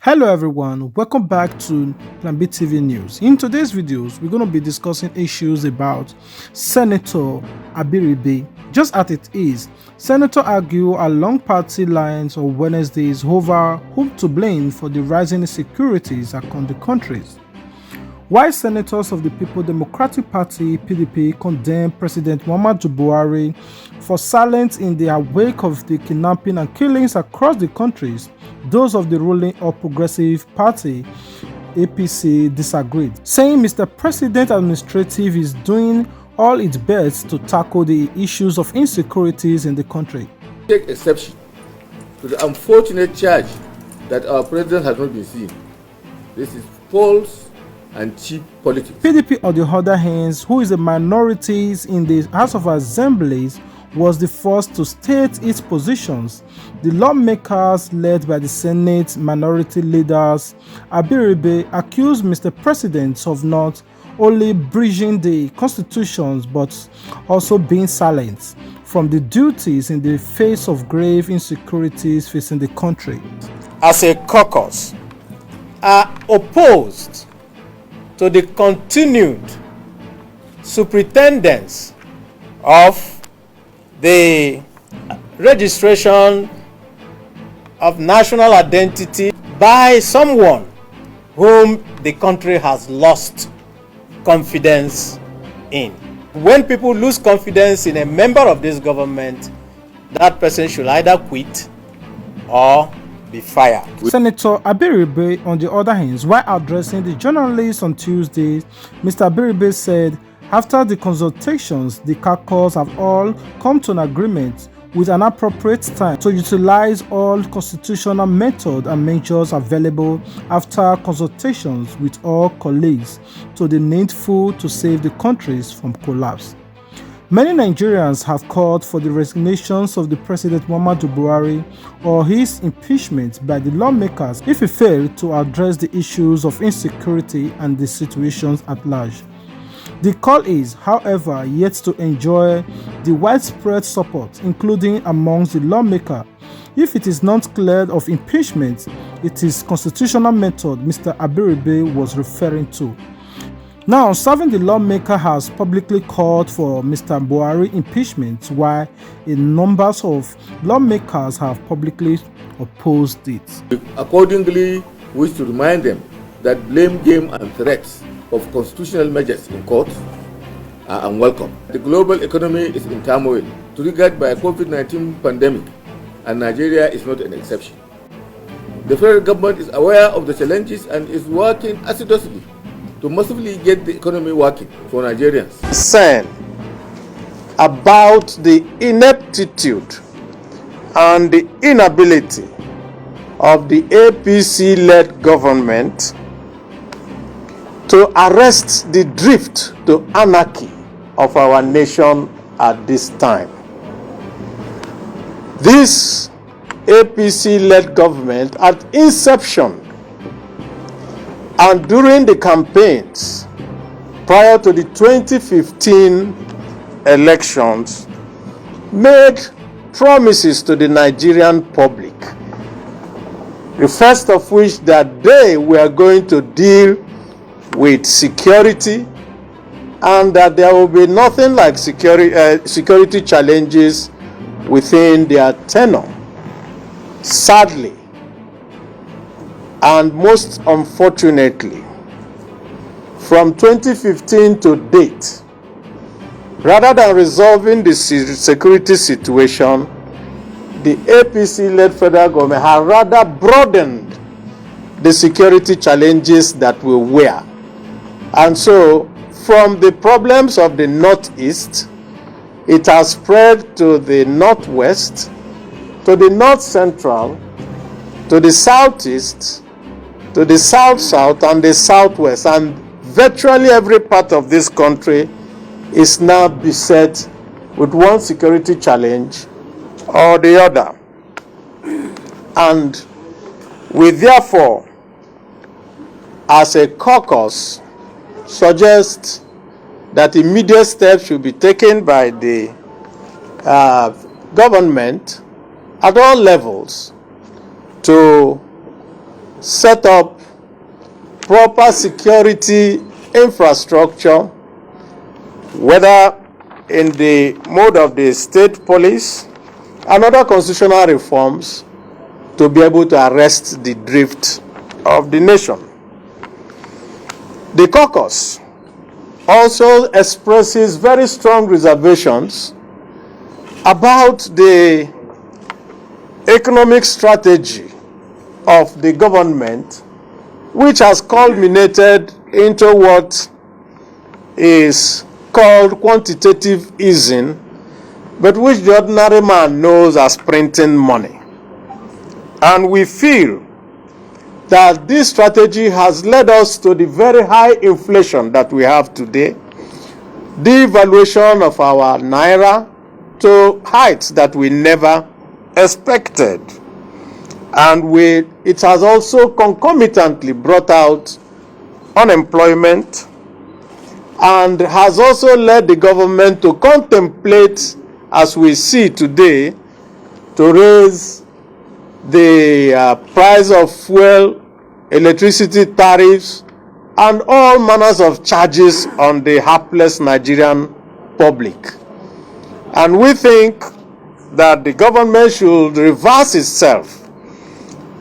Hello everyone, welcome back to Plan B TV News. In today's videos, we're going to be discussing issues about Senator Abaribe. Just as it is, Senator argued along party lines on Wednesdays over whom to blame for the rising insecurities across the countries. While senators of the People Democratic Party (PDP) condemned President Muhammadu Buhari for silence in the wake of the kidnapping and killings across the countries, those of the ruling All Progressive Party (APC) disagreed, saying Mr. President administrative is doing all its best to tackle the issues of insecurities in the country. Take exception to the unfortunate charge that our president has not been seen. This is false and cheap politics. PDP, on the other hand, who is a minority in the House of Assemblies, was the first to state its positions. The lawmakers, led by the Senate minority leaders, Abaribe, accused Mr. President of not only breaching the constitutions but also being silent from the duties in the face of grave insecurities facing the country. As a caucus, are opposed to the continued superintendence of the registration of national identity by someone whom the country has lost confidence in. When people lose confidence in a member of this government, that person should either quit or be fired. Senator Abaribe, on the other hand, while addressing the journalists on Tuesday, Mr. Abaribe said after the consultations, the caucus have all come to an agreement with an appropriate time to utilize all constitutional methods and measures available after consultations with all colleagues to the needful to save the countries from collapse. Many Nigerians have called for the resignations of the President Muhammadu Buhari or his impeachment by the lawmakers if he failed to address the issues of insecurity and the situations at large. The call is, however, yet to enjoy the widespread support, including amongst the lawmakers. If it is not cleared of impeachment, it is constitutional method Mr. Abaribe was referring to. Now, serving the lawmaker has publicly called for Mr. Buhari impeachment, while a number of lawmakers have publicly opposed it. We accordingly wish to remind them that blame game and threats of constitutional measures in court are unwelcome. The global economy is in turmoil, triggered by a COVID-19 pandemic, and Nigeria is not an exception. The federal government is aware of the challenges and is working assiduously to massively get the economy working for Nigerians. Concern about the ineptitude and the inability of the APC-led government to arrest the drift to anarchy of our nation at this time. This APC-led government at inception and during the campaigns prior to the 2015 elections made promises to the Nigerian public, the first of which that they were going to deal with security and that there will be nothing like security challenges within their tenure. Sadly, and most unfortunately, from 2015 to date, rather than resolving the security situation, the APC-led federal government has rather broadened the security challenges that we were. And so, from the problems of the Northeast, it has spread to the Northwest, to the North Central, to the Southeast, to the South-South and the Southwest, and virtually every part of this country is now beset with one security challenge or the other. And we therefore, as a caucus, suggest that immediate steps should be taken by the government at all levels to set up proper security infrastructure, whether in the mode of the state police and other constitutional reforms, to be able to arrest the drift of the nation. The caucus also expresses very strong reservations about the economic strategy of the government, which has culminated into what is called quantitative easing, but which the ordinary man knows as printing money. And we feel that this strategy has led us to the very high inflation that we have today, devaluation of our naira to heights that we never expected. And it has also concomitantly brought out unemployment and has also led the government to contemplate, as we see today, to raise the price of fuel, electricity tariffs, and all manners of charges on the hapless Nigerian public. And we think that the government should reverse itself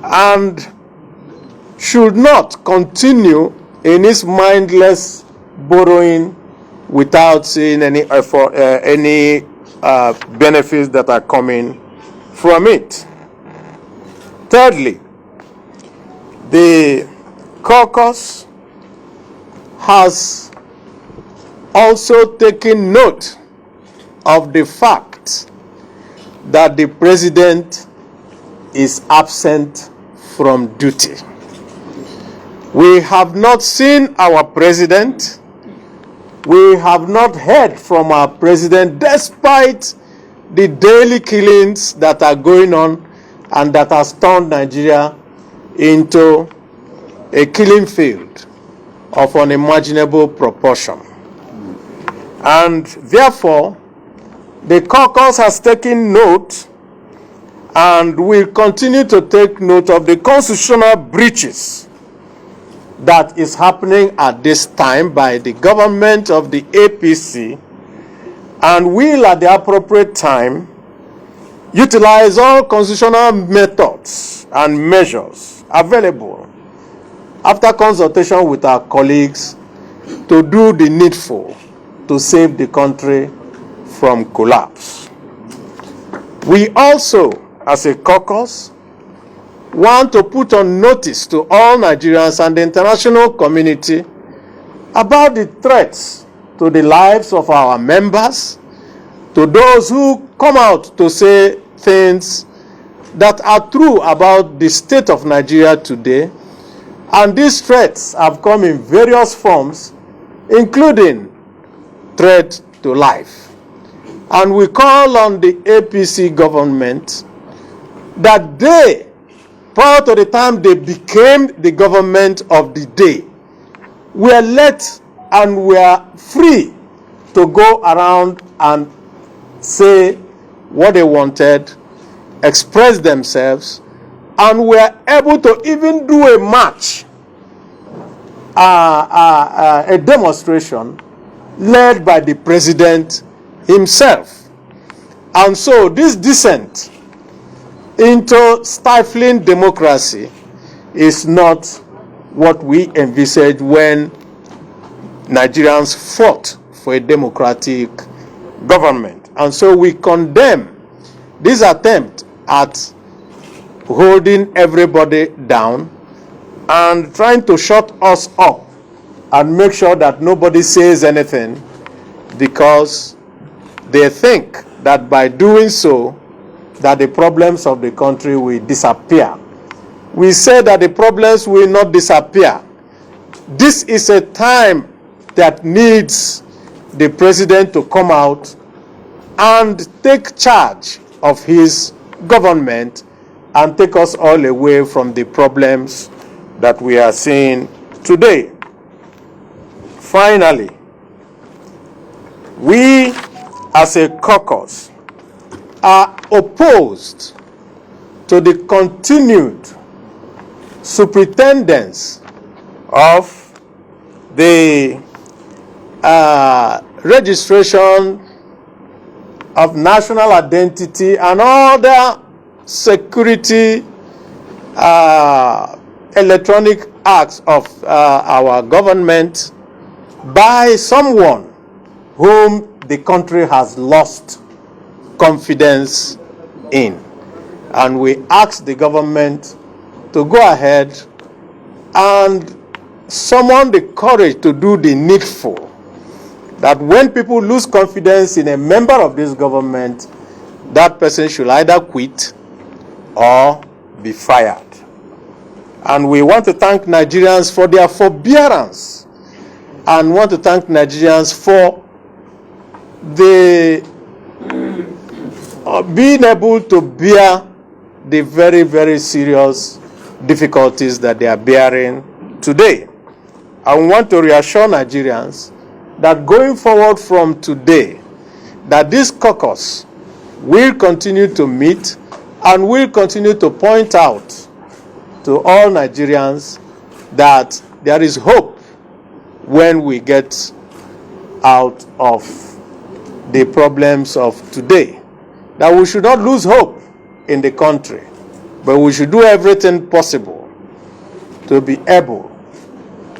and should not continue in its mindless borrowing without seeing any effort, any benefits that are coming from it. Thirdly, the caucus has also taken note of the fact that the president is absent from duty. We have not seen our president. We have not heard from our president, despite the daily killings that are going on and that has turned Nigeria into a killing field of unimaginable proportion. And therefore, the caucus has taken note and will continue to take note of the constitutional breaches that is happening at this time by the government of the APC, and will at the appropriate time utilize all constitutional methods and measures available after consultation with our colleagues to do the needful to save the country from collapse. We also, as a caucus, want to put on notice to all Nigerians and the international community about the threats to the lives of our members, to those who come out to say things that are true about the state of Nigeria today. And these threats have come in various forms, including threat to life. And we call on the APC government that they, prior to the time they became the government of the day, were let and were free to go around and say what they wanted, express themselves, and were able to even do a march, a demonstration led by the president himself. And so this descent into stifling democracy is not what we envisaged when Nigerians fought for a democratic government. And so we condemn this attempt at holding everybody down and trying to shut us up and make sure that nobody says anything, because they think that by doing so, that the problems of the country will disappear. We say that the problems will not disappear. This is a time that needs the president to come out and take charge of his government and take us all away from the problems that we are seeing today. Finally, we as a caucus are opposed to the continued superintendence of the registration of national identity and other security electronic acts of our government by someone whom the country has lost confidence in. And we ask the government to go ahead and summon the courage to do the needful, that when people lose confidence in a member of this government, that person should either quit or be fired. And we want to thank Nigerians for their forbearance, and want to thank Nigerians for the being able to bear the very, very serious difficulties that they are bearing today. I want to reassure Nigerians that going forward from today, that this caucus will continue to meet and will continue to point out to all Nigerians that there is hope when we get out of the problems of today. That we should not lose hope in the country, but we should do everything possible to be able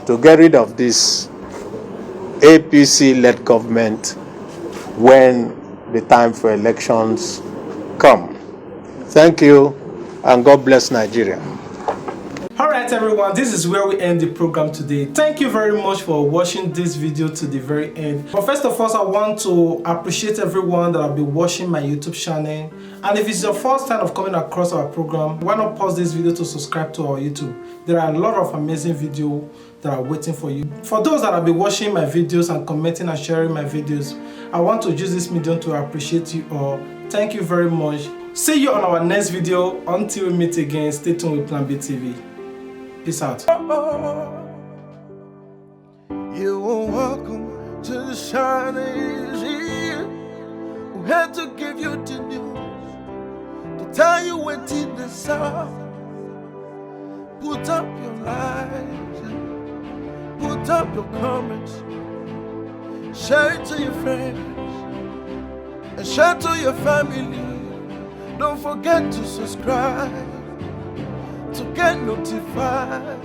to get rid of this APC-led government when the time for elections come. Thank you, and God bless Nigeria. Alright everyone, this is where we end the program today. Thank you very much for watching this video to the very end. But first of all, I want to appreciate everyone that will be watching my YouTube channel. And if it's your first time of coming across our program, why not pause this video to subscribe to our YouTube? There are a lot of amazing videos that are waiting for you. For those that have been watching my videos and commenting and sharing my videos, I want to use this medium to appreciate you all. Thank you very much. See you on our next video. Until we meet again, stay tuned with Plan B TV. Peace out. You are welcome to the shining here. We had to give you the news, to tell you what in the south. Put up your lights, put up your comments, share it to your friends, and share to your family. Don't forget to subscribe to get notified.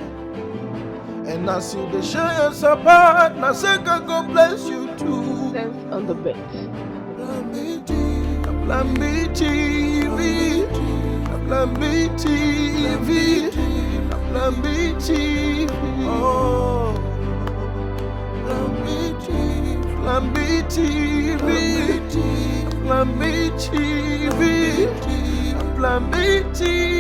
And I see the show your support. Now say God bless you too. Sense on the bed. Plan B TV, Plan B TV, Plan B TV. Oh, Plan B TV, Plan B TV, Plan B TV, Plan B TV.